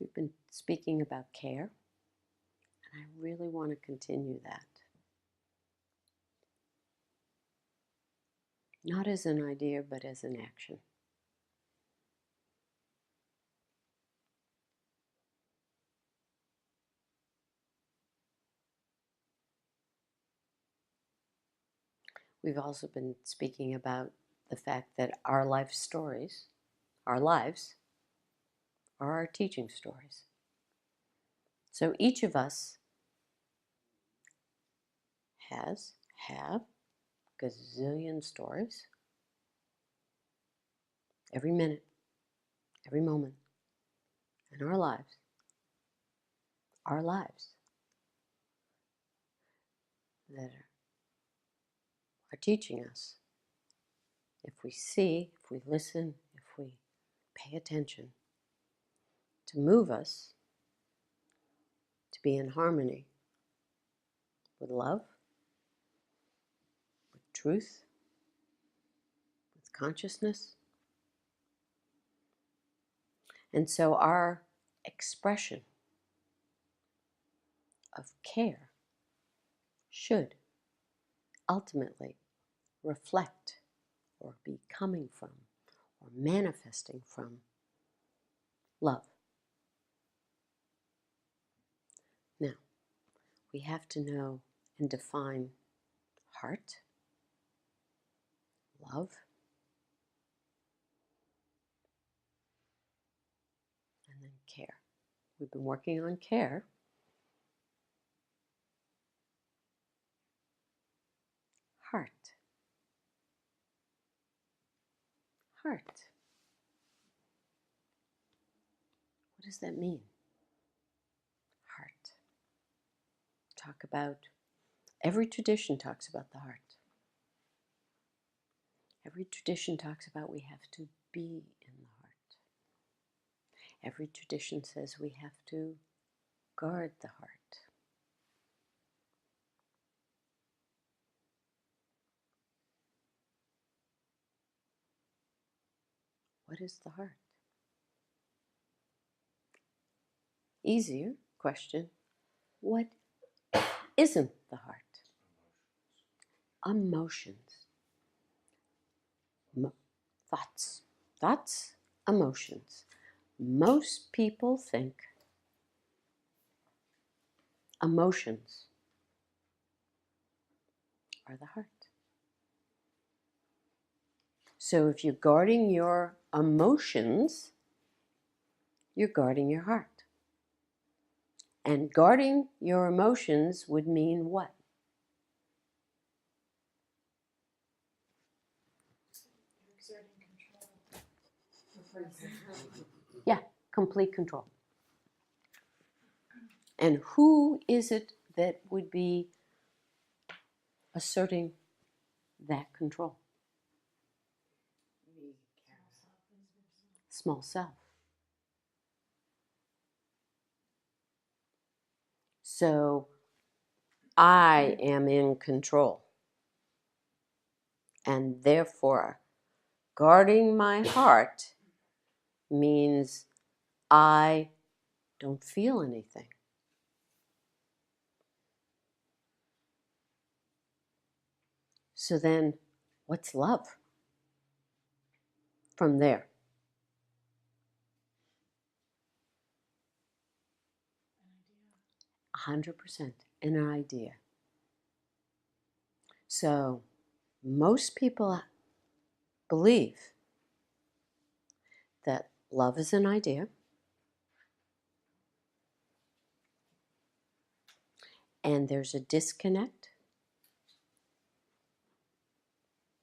We've been speaking about care, and I really want to continue that. Not as an idea, but as an action. We've also been speaking about the fact that our life stories, our lives, are our teaching stories. So each of us have gazillion stories every minute, every moment in our lives that are teaching us. If we see, if we listen, if we pay attention, to move us to be in harmony with love, with truth, with consciousness. And so our expression of care should ultimately reflect or be coming from or manifesting from love. Now, we have to know and define heart, love, and then care. We've been working on care. Heart. Heart. What does that mean? Heart. Talk about, every tradition talks about the heart. Every tradition talks about we have to be in the heart. Every tradition says we have to guard the heart. What is the heart? Easier question. What isn't the heart? Emotions. Thoughts. Thoughts, emotions. Most people think emotions are the heart. So if you're guarding your emotions, you're guarding your heart. And guarding your emotions would mean what? Exerting control. Yeah, complete control. And who is it that would be asserting that control? Small self. So I am in control. And therefore, guarding my heart means I don't feel anything. So then, what's love from there? 100% an idea. So most people believe that love is an idea, and there's a disconnect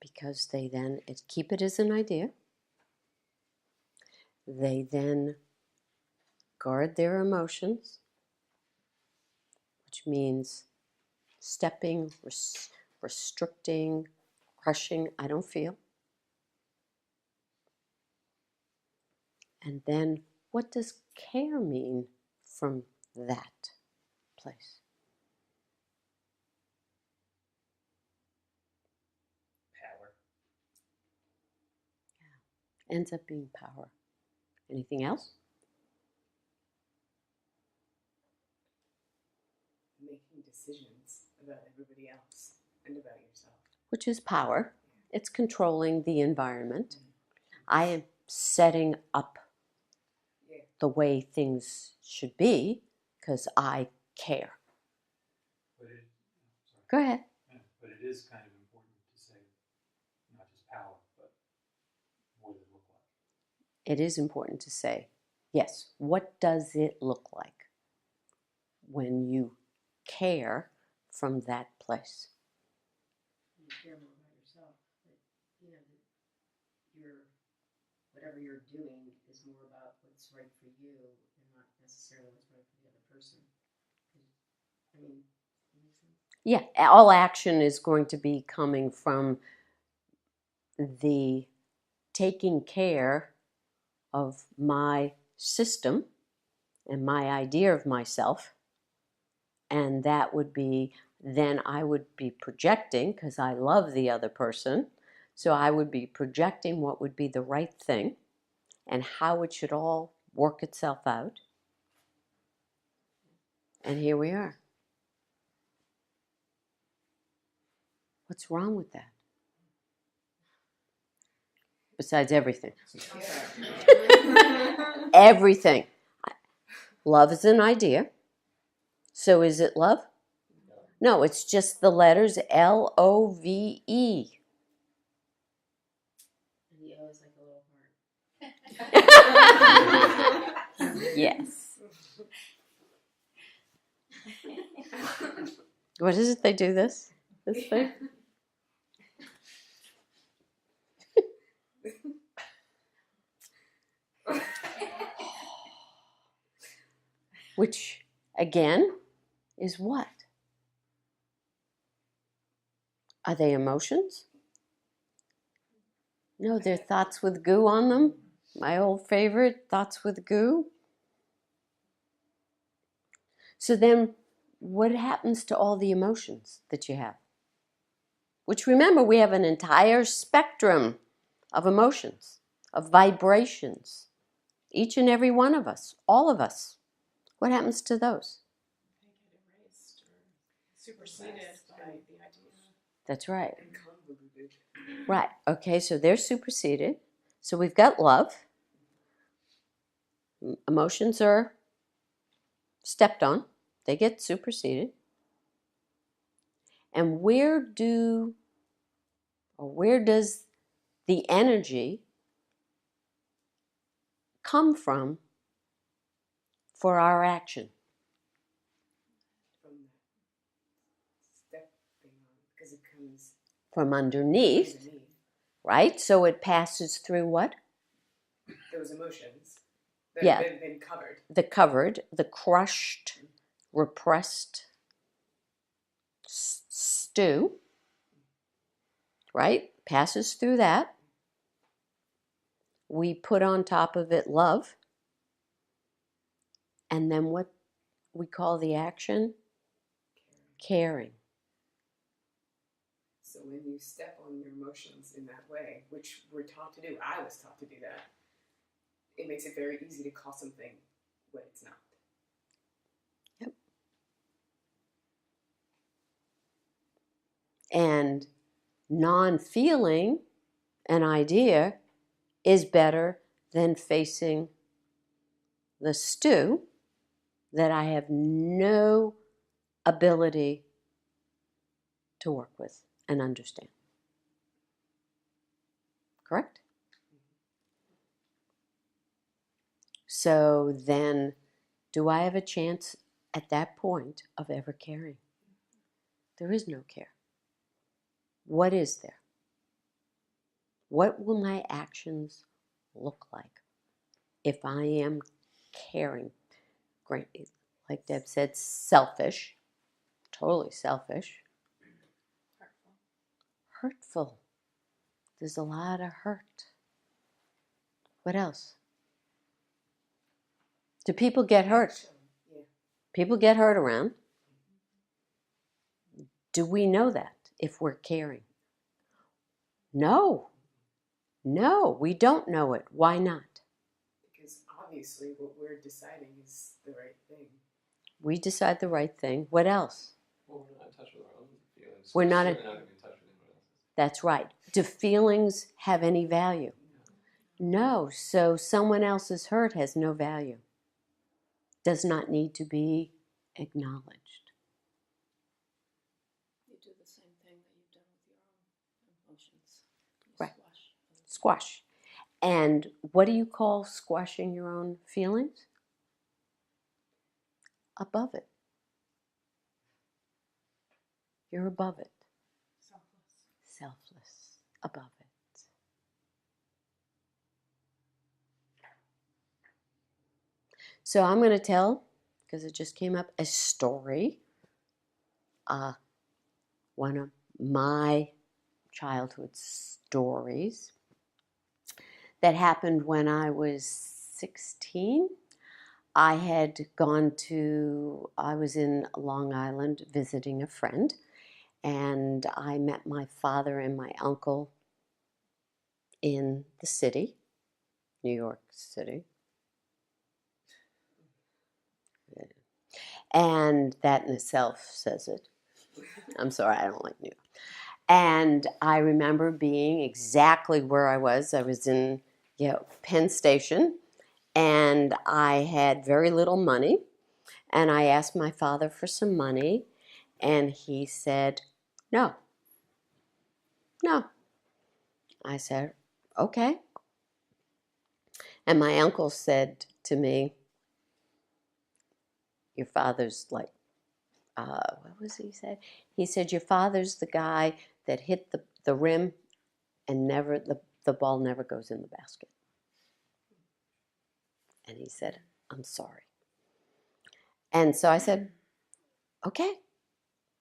because they then keep it as an idea. They then guard their emotions, which means stepping, restricting, crushing. I don't feel. And then what does care mean from that place? Power. Yeah, ends up being power. Anything else? about everybody else and about yourself. which is power. It's controlling the environment. I am setting up Yeah. the way things should be because I care. But it, sorry. Go ahead. Yeah, but it is kind of important to say not just power, but what does it look like? It is important to say, yes, what does it look like when you care from that place? You care more about yourself, but you know that whatever you're doing is more about what's right for you and not necessarily what's right for the other person. I mean, does that make sense? Yeah, all action is going to be coming from the taking care of my system and my idea of myself. And that would be, then I would be projecting, because I love the other person. So I would be projecting what would be the right thing and how it should all work itself out. And here we are. What's wrong with that? Besides everything. Everything. Love is an idea. So is it love? No, it's just the letters LOVE. And the O is like a little heart. Yes. What is it they do this? This thing? Which, again, is what? Are they emotions? No, they're thoughts with goo on them. My old favorite, thoughts with goo. So then, what happens to all the emotions that you have? Which, remember, we have an entire spectrum of emotions, of vibrations. Each and every one of us, all of us. What happens to those? They get erased or superseded by the idea. That's right. And convoluted. Right. Okay, so they're superseded. So we've got love. Emotions are stepped on. They get superseded. And where does the energy come from for our action? From that stepping on, because it comes From underneath, right? So it passes through what? those emotions that Yeah. have been covered. The covered, the crushed, repressed stew, right? Passes through that. We put on top of it love. And then what we call the action? Caring. So when you step on your emotions in that way, which we're taught to do, I was taught to do that, it makes it very easy to call something what it's not. Yep. And non-feeling an idea is better than facing the stew that I have no ability to work with and understand. Correct? So then, do I have a chance at that point of ever caring? There is no care. What is there? What will my actions look like if I am caring? Great, like Deb said, selfish, totally selfish, Hurtful. hurtful. There's a lot of hurt. What else? Do people get hurt? Yeah. People get hurt around. Do we know that if we're caring? No. No, we don't know it. Why not? Because obviously what we're deciding is the right thing. We decide the right thing. What else? Well, we're not in touch with our own We're not certainly not going to be in touch with anybody else's. That's right. Do feelings have any value? No. So someone else's hurt has no value. Does not need to be acknowledged. You do the same thing that you've done with your own emotions. You Right. squash. Squash. And what do you call squashing your own feelings? Above it. You're above it. Selfless. Selfless. Above it. So I'm going to tell, because it just came up, a story. One of my childhood stories that happened when I was 16. I was in Long Island visiting a friend, and I met my father and my uncle in the city, New York City. And that in itself says it. I'm sorry, I don't like New York. And I remember being exactly where I was. I was in Penn Station, and I had very little money. And I asked my father for some money, and he said, no. I said, okay. And my uncle said to me, your father's like, what was he said? He said, your father's the guy that hit the rim and never the ball never goes in the basket. And he said, I'm sorry. And so I said, okay,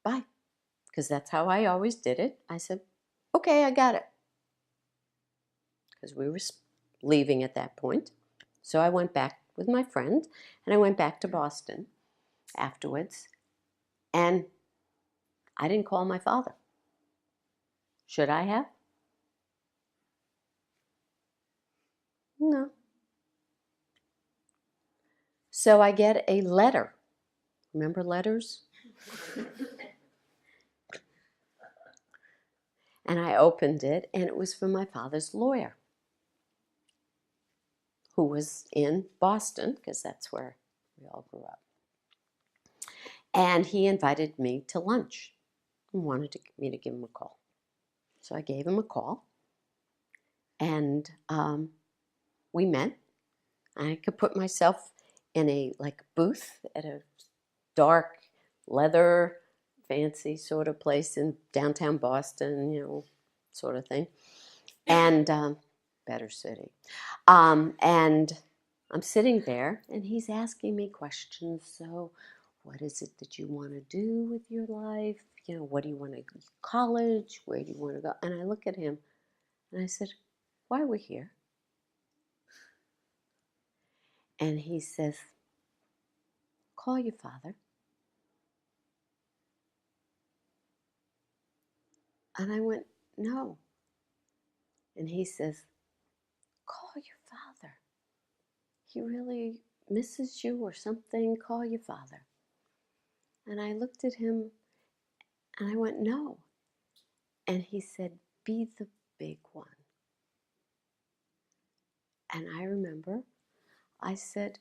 bye. Because that's how I always did it. I said, okay, I got it. Because we were leaving at that point. So I went back with my friend, and I went back to Boston afterwards. And I didn't call my father. Should I have? No. So I get a letter. Remember letters? And I opened it, and it was from my father's lawyer, who was in Boston, because that's where we all grew up. And he invited me to lunch and wanted me to give him a call. So I gave him a call, and we met. I could put myself in a booth at a dark leather fancy sort of place in downtown Boston, sort of thing, and better city. And I'm sitting there, and he's asking me questions. So, what is it that you want to do with your life? What do you want to go to college? Where do you want to go? And I look at him, and I said, why are we here? And he says, call your father. And I went, no. And he says, call your father. He really misses you or something. Call your father. And I looked at him, and I went, no. And he said, be the big one. And I remember I said,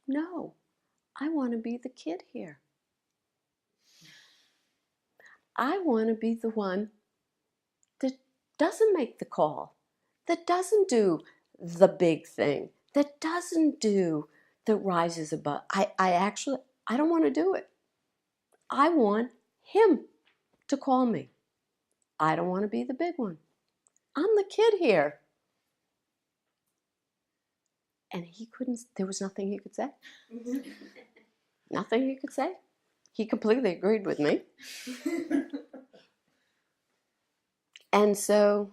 no, I want to be the kid here. I want to be the one that doesn't make the call, that doesn't do the big thing, that doesn't do the rises above. I don't want to do it. I want him to call me. I don't want to be the big one. I'm the kid here. And there was nothing he could say. Nothing he could say. He completely agreed with me. And so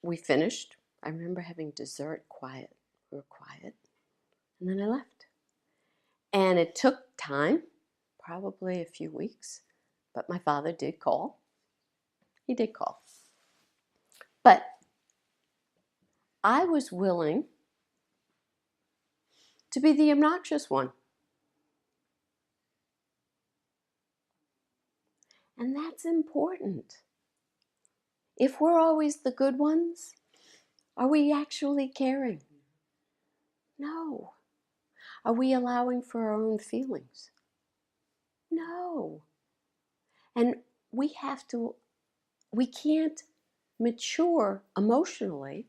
we finished. I remember having dessert, quiet. We were quiet. And then I left. And it took time, probably a few weeks, but my father did call. He did call. But I was willing to be the obnoxious one. And that's important. If we're always the good ones, are we actually caring? No. Are we allowing for our own feelings? No. And we can't mature emotionally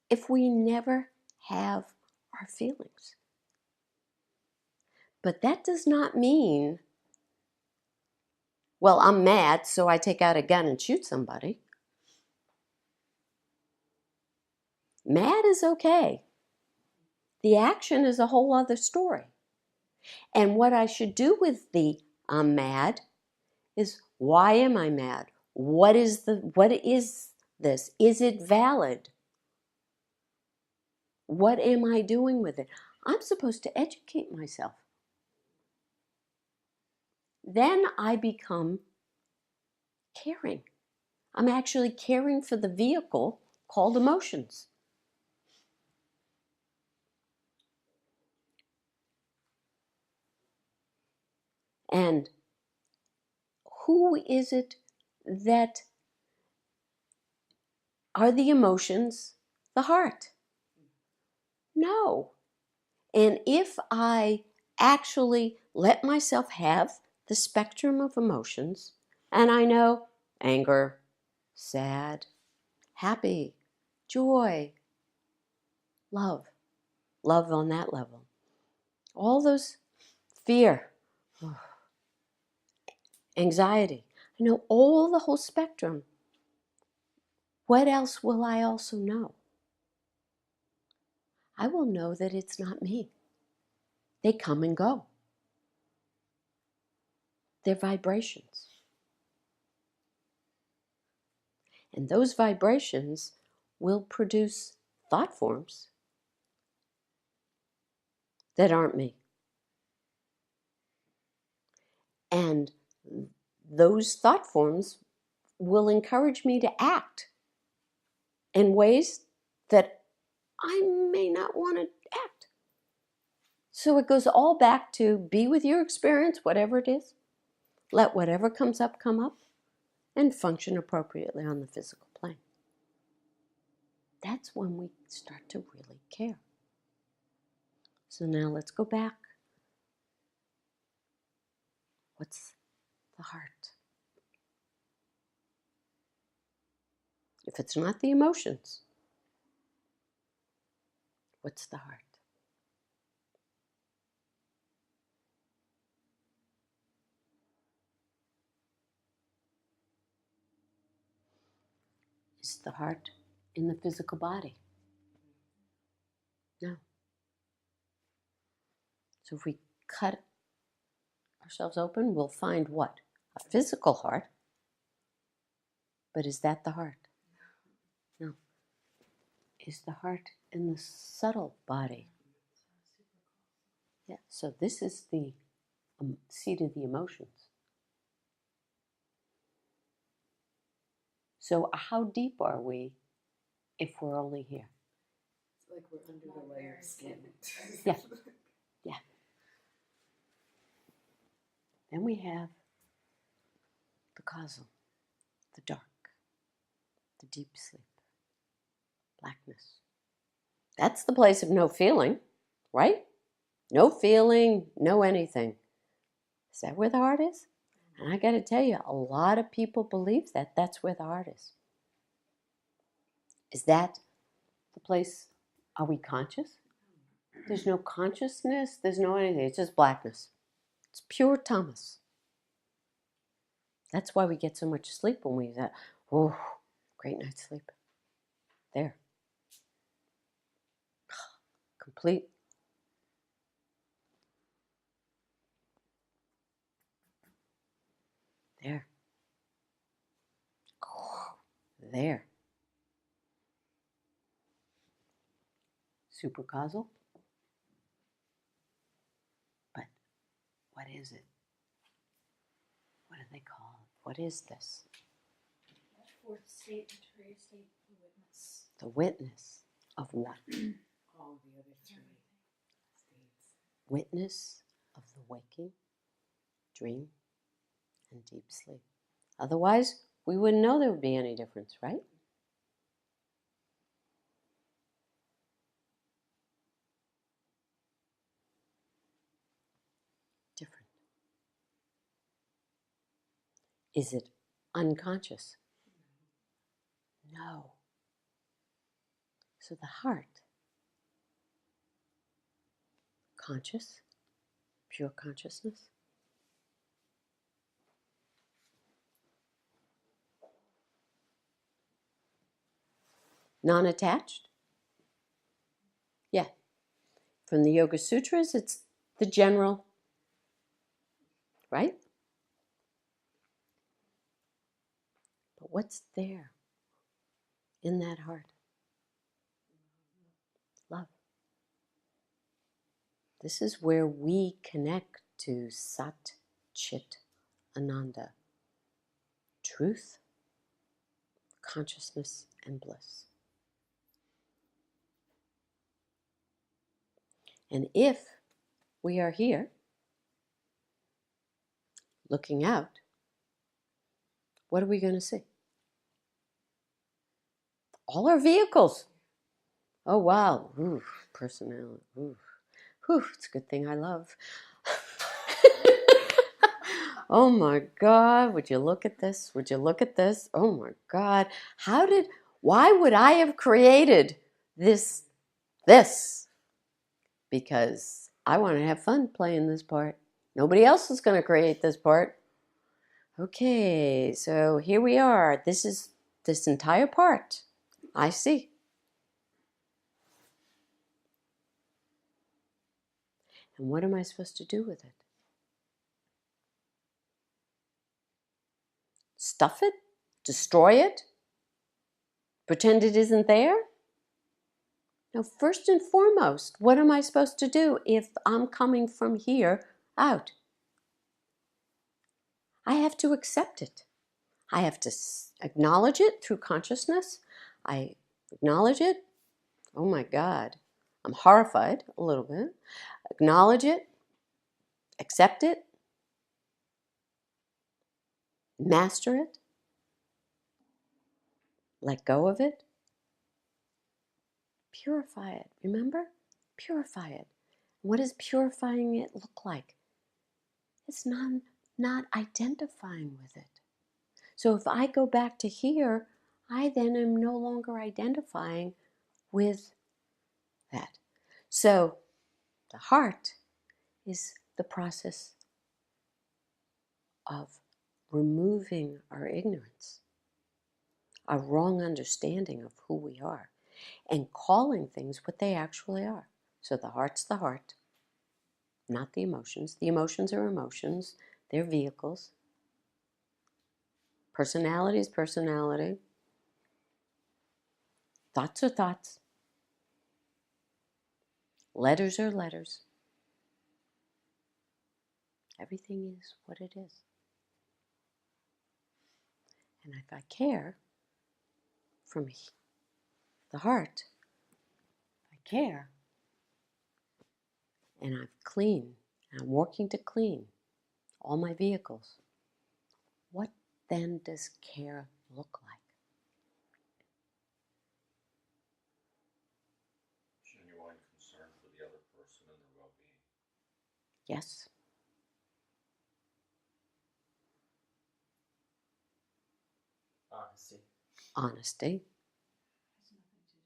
if we never have our feelings. But that does not mean, well, I'm mad, so I take out a gun and shoot somebody. Mad is okay. The action is a whole other story. And what I should do with the I'm mad is, why am I mad? What is this? Is it valid? What am I doing with it? I'm supposed to educate myself. Then I become caring. I'm actually caring for the vehicle called emotions. And who is it that are the emotions? The heart. No. And if I actually let myself have the spectrum of emotions, and I know anger, sad, happy, joy, love on that level, all those, fear, anxiety, I know all the whole spectrum. What else will I also know? I will know that it's not me. They come and go. They're vibrations. And those vibrations will produce thought forms that aren't me. And those thought forms will encourage me to act in ways that I may not want to act. So it goes all back to be with your experience, whatever it is. Let whatever comes up come up, and function appropriately on the physical plane. That's when we start to really care. So now let's go back. What's the heart? If it's not the emotions, what's the heart? Is the heart in the physical body? No. So if we cut ourselves open, we'll find what? A physical heart. But is that the heart? No. Is the heart in the subtle body? Yeah. So this is the seat of the emotions. So how deep are we if we're only here? It's like we're under the layer of skin. Yeah. Yeah. Then we have the causal, the dark, the deep sleep, blackness. That's the place of no feeling, right? No feeling, no anything. Is that where the heart is? And I got to tell you, a lot of people believe that that's where the heart is. Is that the place? Are we conscious? There's no consciousness, there's no anything. It's just blackness. It's pure tamas. That's why we get so much sleep when we say, oh, great night's sleep. There. Complete. There. There. Supercausal. But what is it? What do they call it? What is this? Fourth state, interior state, the witness. The witness of what? All the other three states. Witness of the waking, dream, and deep sleep. Otherwise, we wouldn't know there would be any difference, right? Different. Is it unconscious? No. So the heart, conscious, pure consciousness. Non-attached? Yeah. From the Yoga Sutras, it's the general, right? But what's there in that heart? Love. This is where we connect to Sat Chit Ananda. Truth, consciousness, and bliss. And if we are here, looking out, what are we going to see? All our vehicles. Oh, wow. Ooh, personality. Ooh. Whew, it's a good thing I love. Oh my God, would you look at this? Would you look at this? Oh my God. Why would I have created this? Because I want to have fun playing this part. Nobody else is going to create this part. Okay, so here we are. This is this entire part. I see. And what am I supposed to do with it? Stuff it? Destroy it? Pretend it isn't there? Now, first and foremost, what am I supposed to do if I'm coming from here out? I have to accept it. I have to acknowledge it through consciousness. I acknowledge it. Oh my God. I'm horrified a little bit. Acknowledge it. Accept it. Master it. Let go of it. Purify it. Remember? Purify it. What does purifying it look like? It's not identifying with it. So if I go back to here, I then am no longer identifying with that. So the heart is the process of removing our ignorance, our wrong understanding of who we are, and calling things what they actually are. So the heart's the heart, not the emotions. The emotions are emotions. They're vehicles. Personality is personality. Thoughts are thoughts. Letters are letters. Everything is what it is. And if I care from the heart, I care, and I'm clean, and I'm working to clean all my vehicles, what then does care look like? Genuine concern for the other person and their well-being. Yes? Honesty. Honesty. Has nothing to do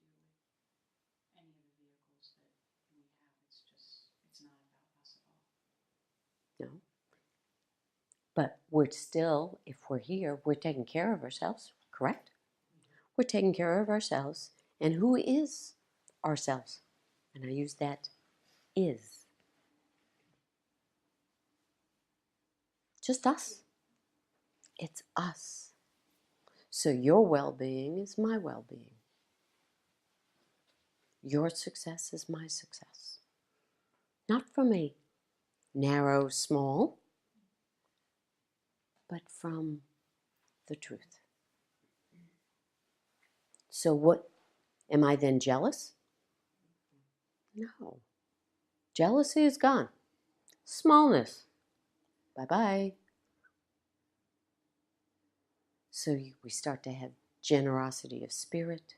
with any of the vehicles that we have. It's not about us at all. No. But we're still, if we're here, we're taking care of ourselves, correct? We're taking care of ourselves. And who is ourselves? And I use that is. Just us. It's us. So your well-being is my well-being. Your success is my success. Not from a narrow, small, but from the truth. So what, am I then jealous? No. Jealousy is gone. Smallness. Bye-bye. So we start to have generosity of spirit.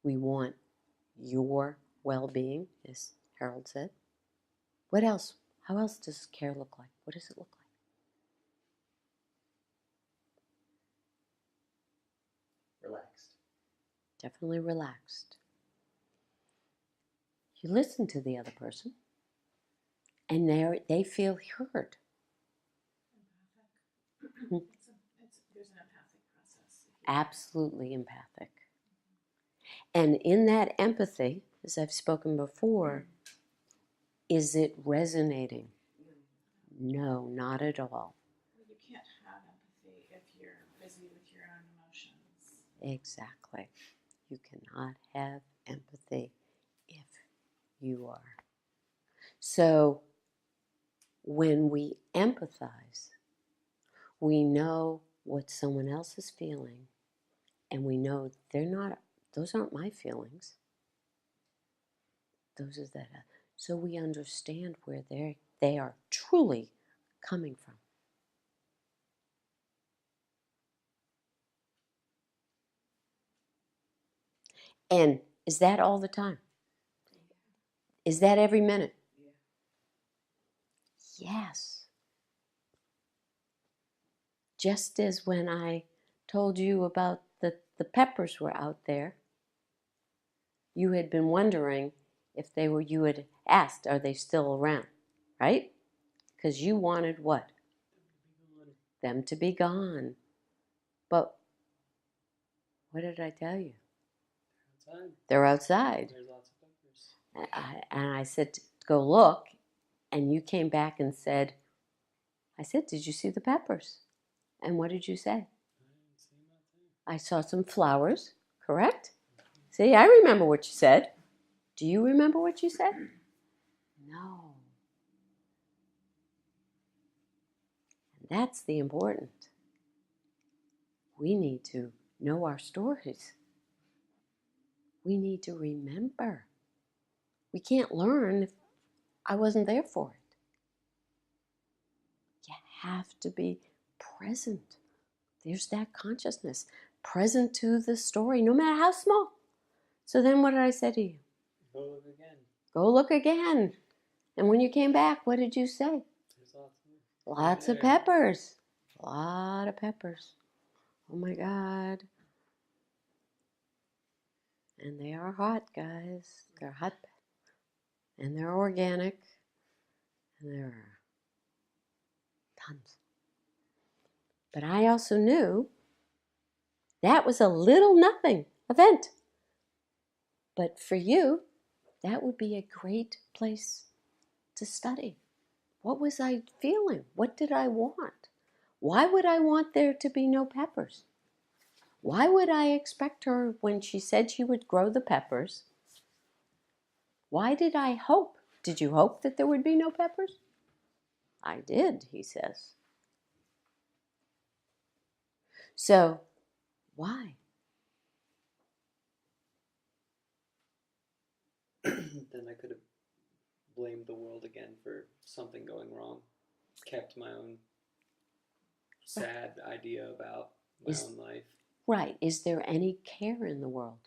We want your well-being, as Harold said. What else? How else does care look like? What does it look like? Relaxed. Definitely relaxed. You listen to the other person, and they feel heard. There's an empathic process. Absolutely empathic. And in that empathy, as I've spoken before, is it resonating? No, not at all. You can't have empathy if you're busy with your own emotions. Exactly. You cannot have empathy if you are. So when we empathize, we know what someone else is feeling, and we know those aren't my feelings. Those are that. So we understand where they are truly coming from. And is that all the time? Is that every minute? Yes. Just as when I told you about the peppers were out there, you had been wondering if you had asked, are they still around, right? Because you wanted what? Them to be gone. But what did I tell you? Outside. They're outside. There's lots of peppers. And I said, go look. And you came back and said, I said, did you see the peppers? And what did you say? I didn't see nothing. I saw some flowers, correct? See, I remember what you said. Do you remember what you said? No. And that's the important. We need to know our stories. We need to remember. We can't learn if I wasn't there for it. You have to be present. There's that consciousness, present to the story, no matter how small. So then what did I say to you? Go look again. Go look again. And when you came back, what did you say? There's lots. Lots of peppers. A lot of peppers. Oh my God. And they are hot, guys. They're hot. And they're organic. And there are tons. But I also knew that was a little nothing event. But for you, that would be a great place to study. What was I feeling? What did I want? Why would I want there to be no peppers? Why would I expect her, when she said she would grow the peppers, why did I hope? Did you hope that there would be no peppers? I did, he says. So, why? Then I could have blamed the world again for something going wrong. Kept my own sad idea about my own life. Right. Is there any care in the world?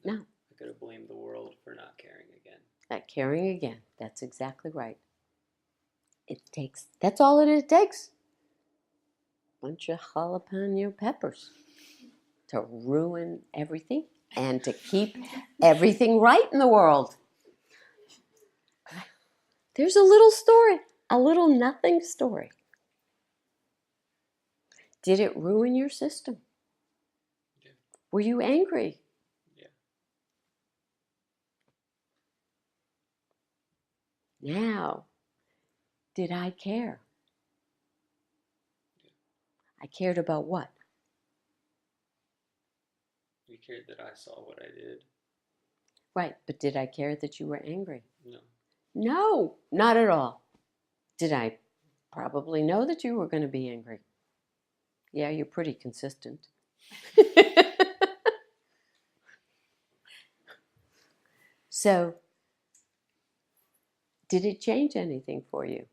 No. I could have blamed the world for not caring again. Not caring again. That's exactly right. That's all it takes. Bunch of jalapeno peppers to ruin everything and to keep everything right in the world. There's a little story, a little nothing story. Did it ruin your system? Yeah. Were you angry? Yeah. Now, did I care? Yeah. I cared about what? You cared that I saw what I did. Right, but did I care that you were angry? No. No, not at all. Did I probably know that you were going to be angry? Yeah, you're pretty consistent. So, did it change anything for you?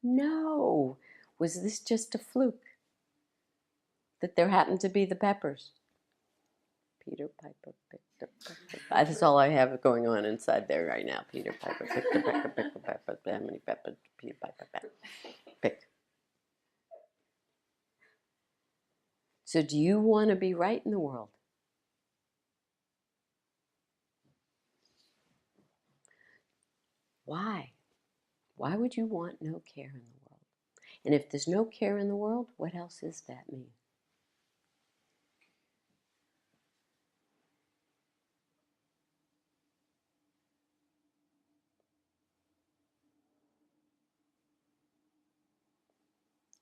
No. Was this just a fluke? That there happened to be the peppers? Peter Piper picked a pepper. That's all I have going on inside there right now. Peter Piper picked a pepper, picked a pepper. How many peppers? Peter Piper picked. So do you want to be right in the world? Why? Why would you want no care in the world? And if there's no care in the world, what else does that mean?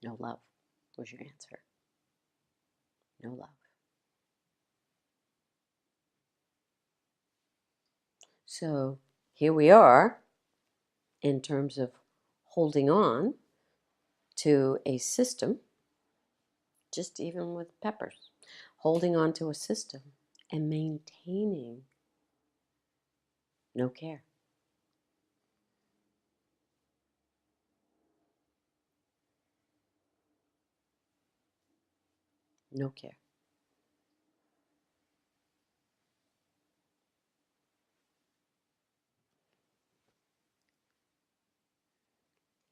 No love was your answer. No love. So here we are in terms of holding on to a system, just even with peppers, holding on to a system and maintaining no care. No care.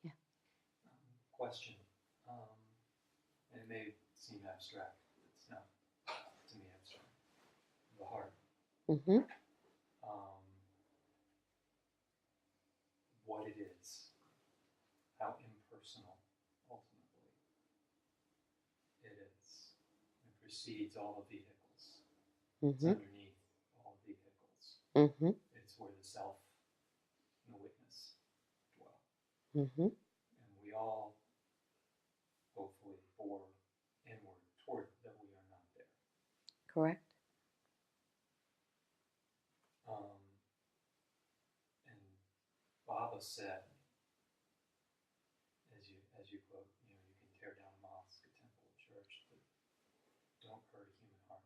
Yeah. Question. And it may seem abstract. It's not, to me, abstract. The heart. Mm-hmm. What it is. How impersonal, ultimately, it is. It precedes all the vehicles. It's Mm-hmm. underneath all vehicles. Mm-hmm. It's where the self and the witness dwell. Mm-hmm. And we all, hopefully, bore inward toward that we are not there. Correct. And Baba said, as you quote, you can tear down a mosque, a temple, a church, but don't hurt a human heart.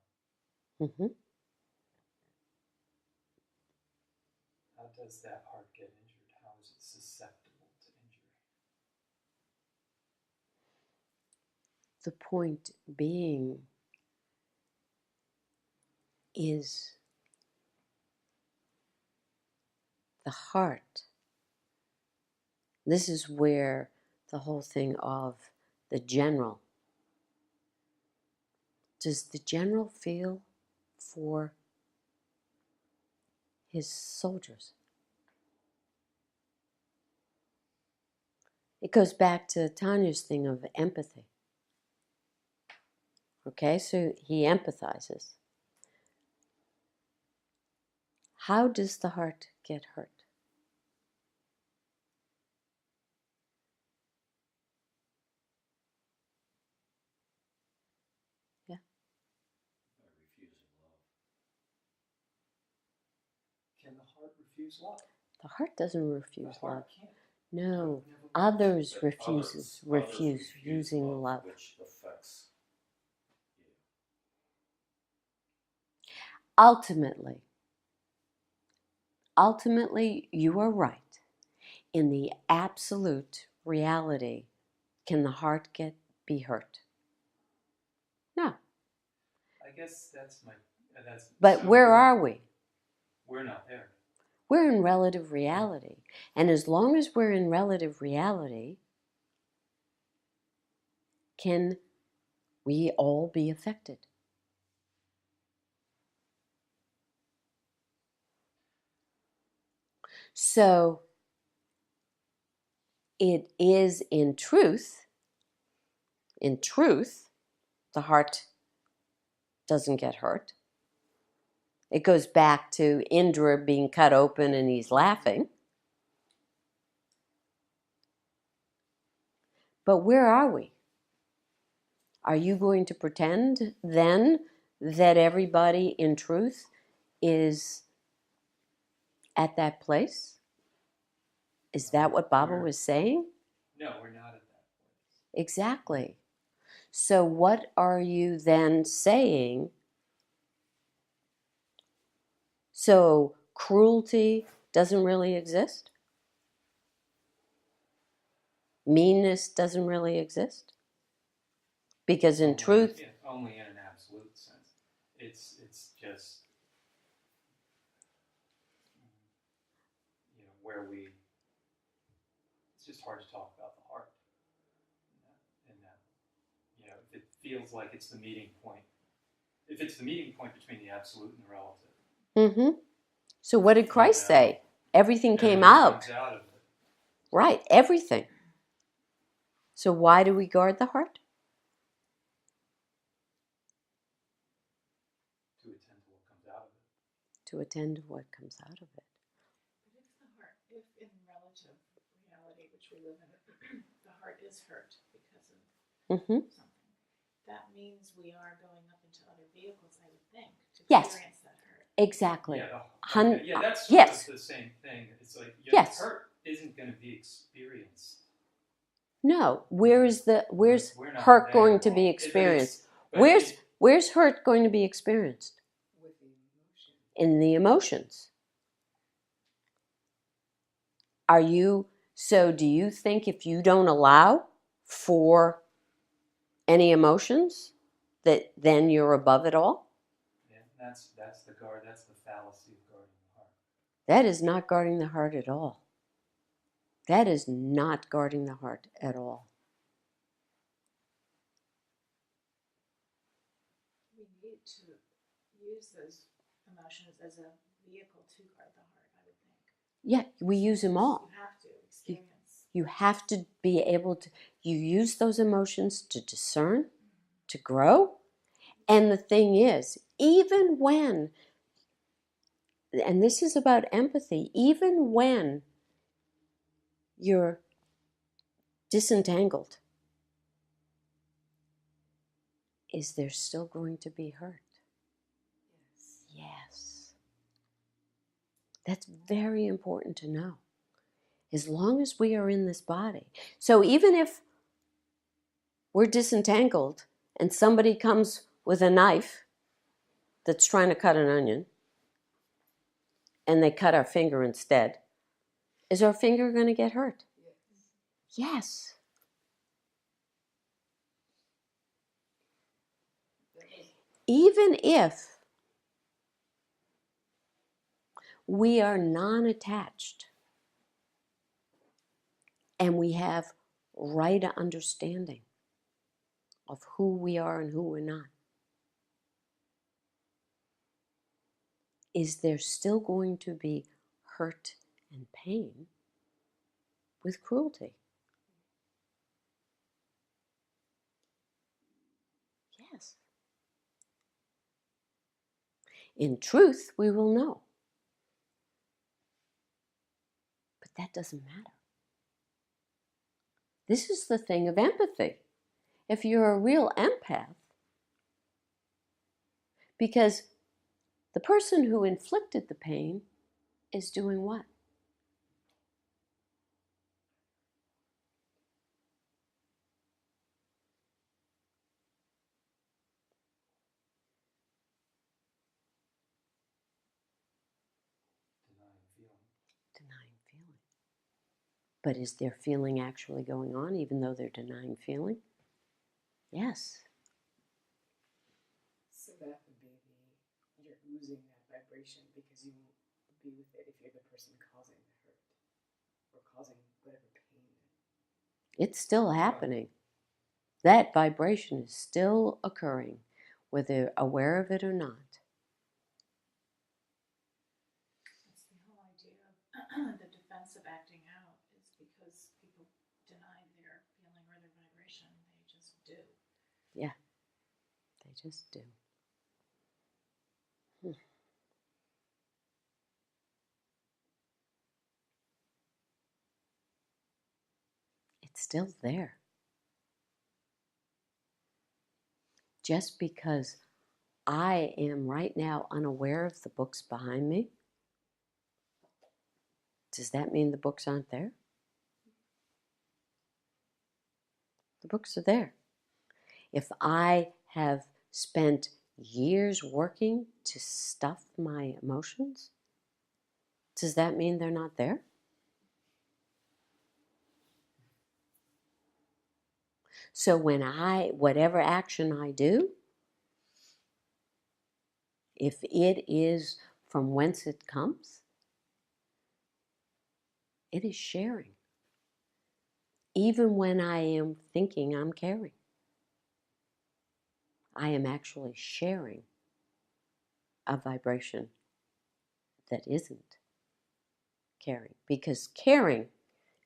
Mm-hmm. How does that heart get injured? How is it susceptible to injury? The point being is the heart. This is where the whole thing of the general. Does the general feel for his soldiers? It goes back to Tanya's thing of empathy. Okay, so he empathizes. How does the heart get hurt? Yeah. By refusing love. Can the heart refuse love? The heart doesn't refuse The love. heart can't. No, Never will. others That refuse refuse using love. which affects you. Ultimately, you are right. In the absolute reality, can the heart be hurt? No. I guess that's But so where are we? We're not there. We're in relative reality. And as long as we're in relative reality, can we all be affected? So it is in truth, the heart doesn't get hurt. It goes back to Indra being cut open and he's laughing. But where are we? Are you going to pretend then that everybody in truth is at that place? Is that what Baba was saying? No, we're not at that place. Exactly. So what are you then saying? So cruelty doesn't really exist? meanness doesn't really exist? Because in Only- truth, yeah, only in an absolute sense. It's just where it's just hard to talk about the heart in that if it feels like it's the meeting point. If it's the meeting point between the absolute and the relative. So what did Christ say? Everything came out. Comes out of it. Right, everything. So why do we guard the heart? To attend to what comes out of it. To attend to what comes out of it. But if in relative reality, which we live in, the heart is hurt because of something, that means we are going up into other vehicles, I would think, to Yes. experience that hurt. Exactly. Yeah, that's sort yes. of the same thing. It's like Yes. hurt isn't going to be experienced. No, where's We're not hurt there. going to be experienced? But Where's hurt going to be experienced? With the emotion. In the emotions. Do you think if you don't allow for any emotions that then you're above it all? Yeah, that's the fallacy of guarding the heart. That is not guarding the heart at all. That is not guarding the heart at all. We need to use those emotions as a vehicle to guard the heart, I would think. Yeah, we use them all. You have to experience. You have to be able to, you use those emotions to discern, to grow. And the thing is, even when, and this is about empathy, even when you're disentangled, is there still going to be hurt? Yes. That's very important to know. As long as we are in this body. So even if we're disentangled and somebody comes with a knife that's trying to cut an onion and they cut our finger instead, is our finger going to get hurt? Yes. Even if we are non-attached and we have right understanding of who we are and who we're not, is there still going to be hurt and pain with cruelty? Yes. In truth, we will know. But that doesn't matter. This is the thing of empathy. If you're a real empath, because the person who inflicted the pain is doing what? Denying feeling. But is their feeling actually going on even though they're denying feeling? Yes. So that would be you're oozing that vibration because you won't be with it if you're the person causing the hurt or causing whatever pain. It's still happening. That vibration is still occurring, whether aware of it or not. That's the whole idea of the defense of acting out is because people deny their feeling or their vibration. They just do. Yeah, they just do. It's still there. Just because I am right now unaware of the books behind me, does that mean the books aren't there? The books are there. If I have spent years working to stuff my emotions, does that mean they're not there? So when whatever action I do, if it is from whence it comes, it is sharing. Even when I am thinking I'm caring, I am actually sharing a vibration that isn't caring. Because caring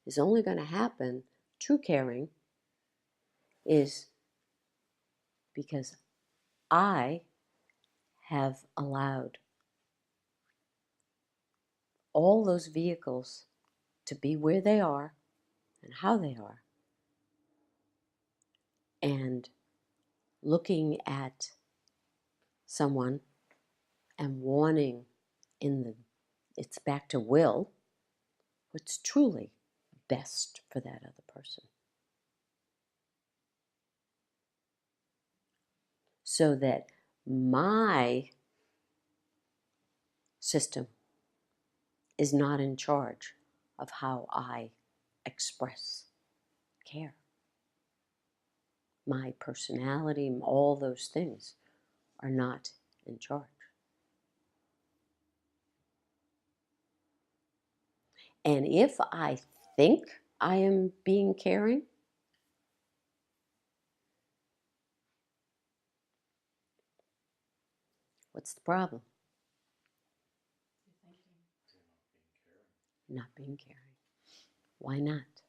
is only going to happen, true caring is because I have allowed all those vehicles to be where they are and how they are. And looking at someone and wanting it's back to will, what's truly best for that other person. So that my system is not in charge of how I express care. My personality, all those things are not in charge. And if I think I am being caring, what's the problem? You're thinking. Not being caring. Why not?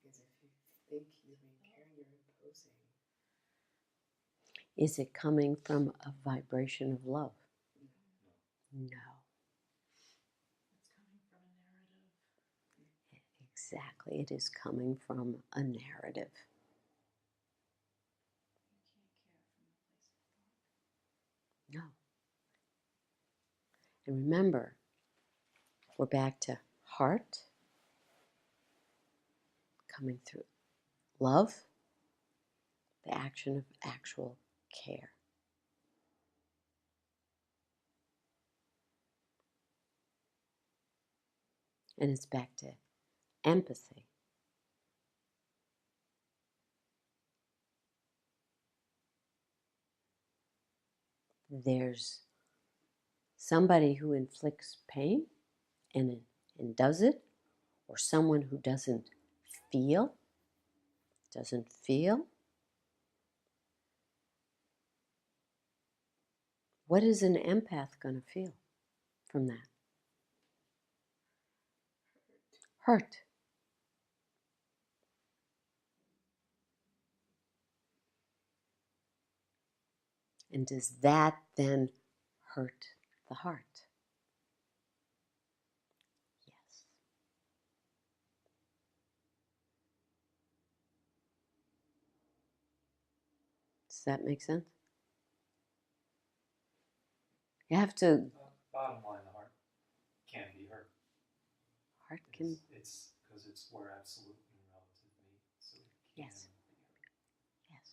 Because if you think you're being caring, you're imposing. Is it coming from a vibration of love? No. It's coming from a narrative. Exactly. It is coming from a narrative. You can't care from a place of thought. No. And remember, we're back to heart coming through love, the action of actual care. And it's back to empathy. There's somebody who inflicts pain and does it, or someone who doesn't feel. What is an empath going to feel from that? Hurt. And does that then hurt the heart? Yes. Does that make sense? You have to. Bottom line, the heart can be hurt. Heart can. It's because it's where absolute and relative meet, so it can Yes. be hurt. Yes.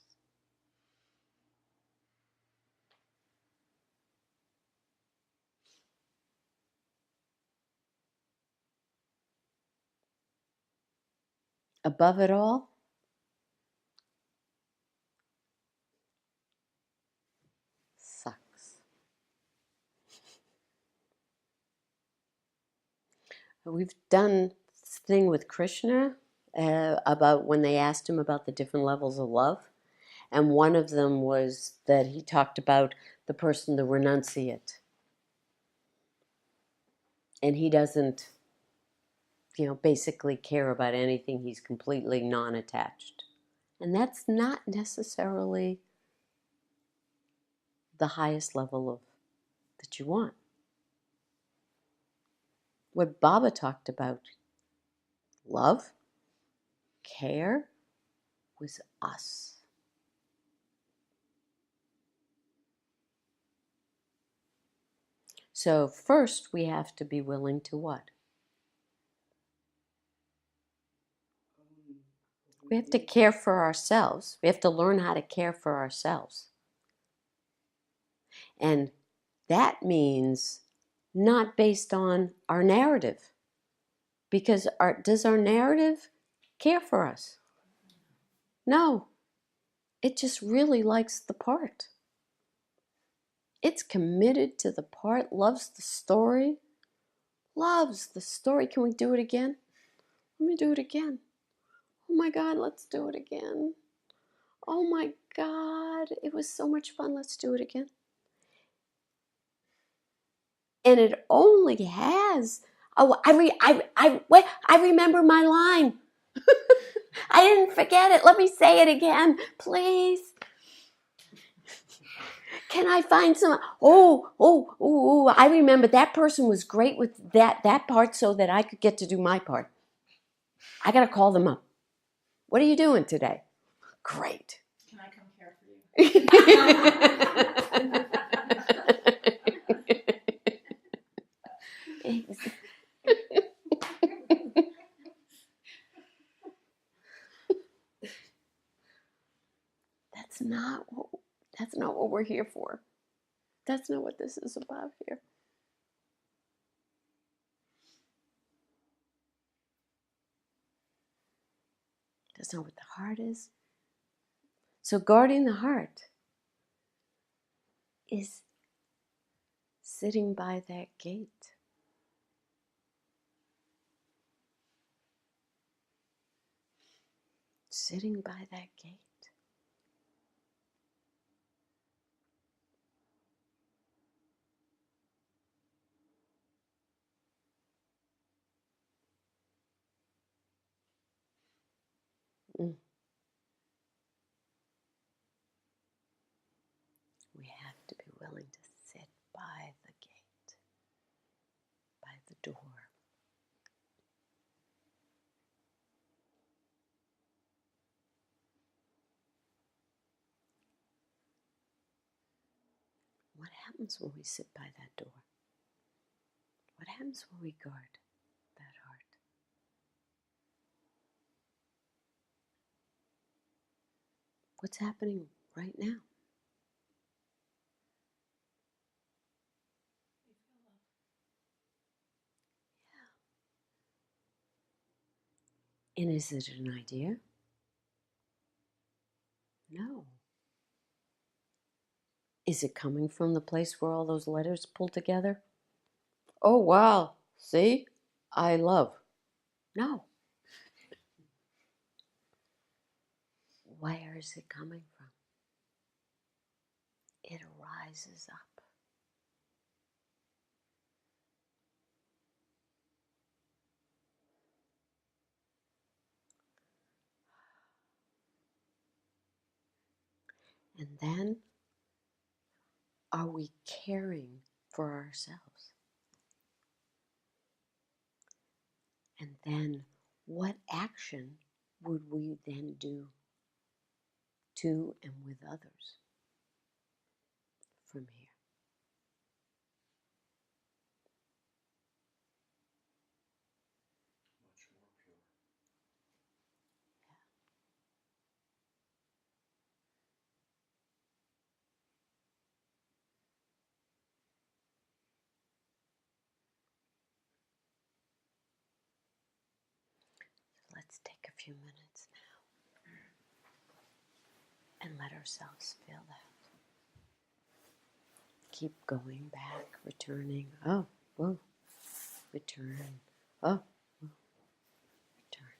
Above it all, sucks. We've done this thing with Krishna about when they asked him about the different levels of love. And one of them was that he talked about the person, the renunciate. And he doesn't, basically care about anything. He's completely non-attached. And that's not necessarily the highest level of that you want. What Baba talked about, love, care, was us. So first we have to be willing to what? We have to care for ourselves. We have to learn how to care for ourselves. And that means not based on our narrative. Because does our narrative care for us. No, it just really likes the part. It's committed to the part, loves the story. Loves the story. Can we do it again? Let me do it again. Oh my God, let's do it again. Oh my God, it was so much fun. Let's do it again. And it only has, oh, I remember my line. I didn't forget it. Let me say it again, please. Can I find some? I remember that person was great with that part so that I could get to do my part. I got to call them up. What are you doing today? Great. Can I come care for you? That's not what we're here for. That's not what this is about here. That's not what the heart is. So guarding the heart is sitting by that gate. Sitting by that gate. Mm. We have to be willing to sit by the gate, by the door. What happens when we sit by that door? What happens when we guard that heart? What's happening right now? And is it an idea? No. Is it coming from the place where all those letters pull together? Oh, wow. See? I love. No. Where is it coming from? It rises up. And then, are we caring for ourselves? And then, what action would we then do to and with others from here? Much more pure. Let's take a few minutes now and let ourselves feel that. Keep going back, returning. Oh, whoa. Return. Oh, whoa. Return.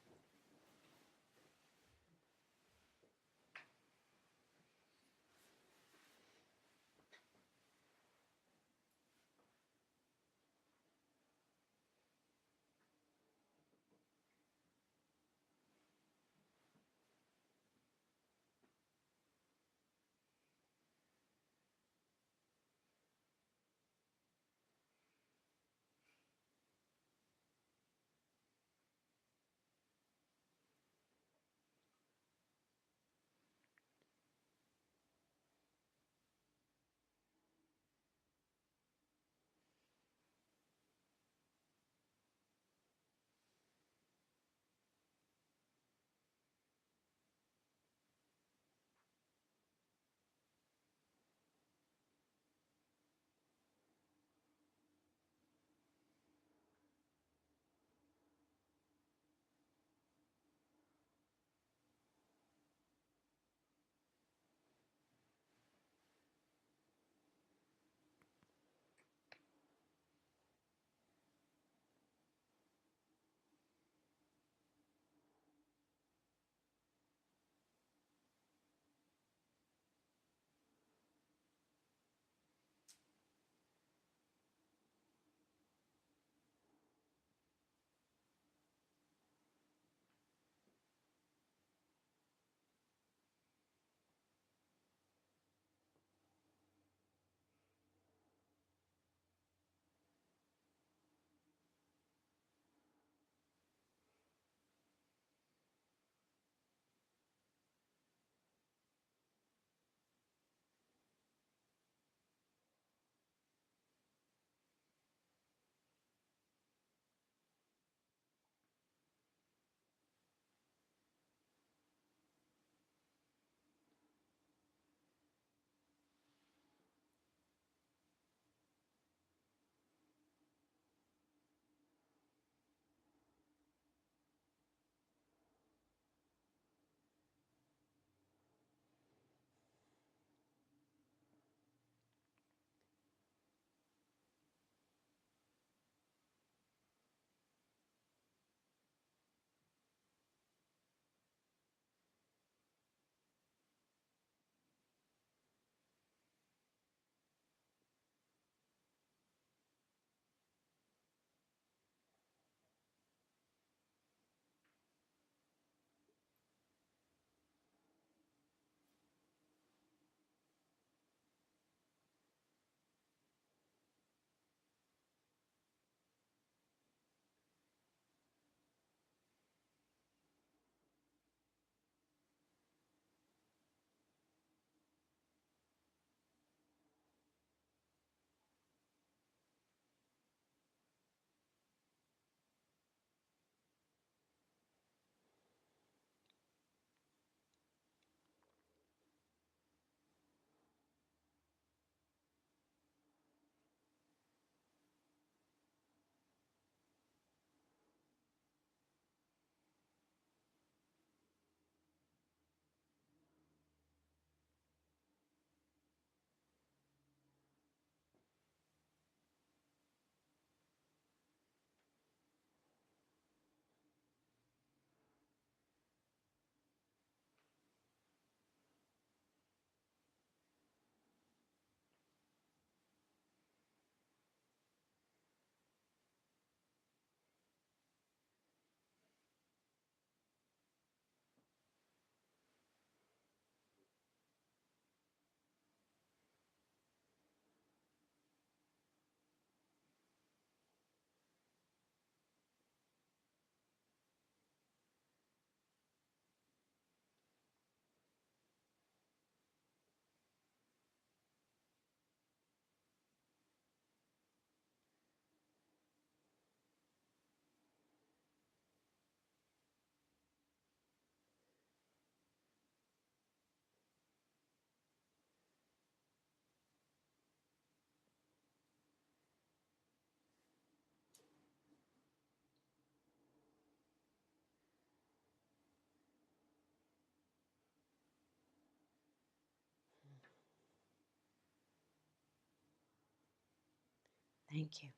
Thank you.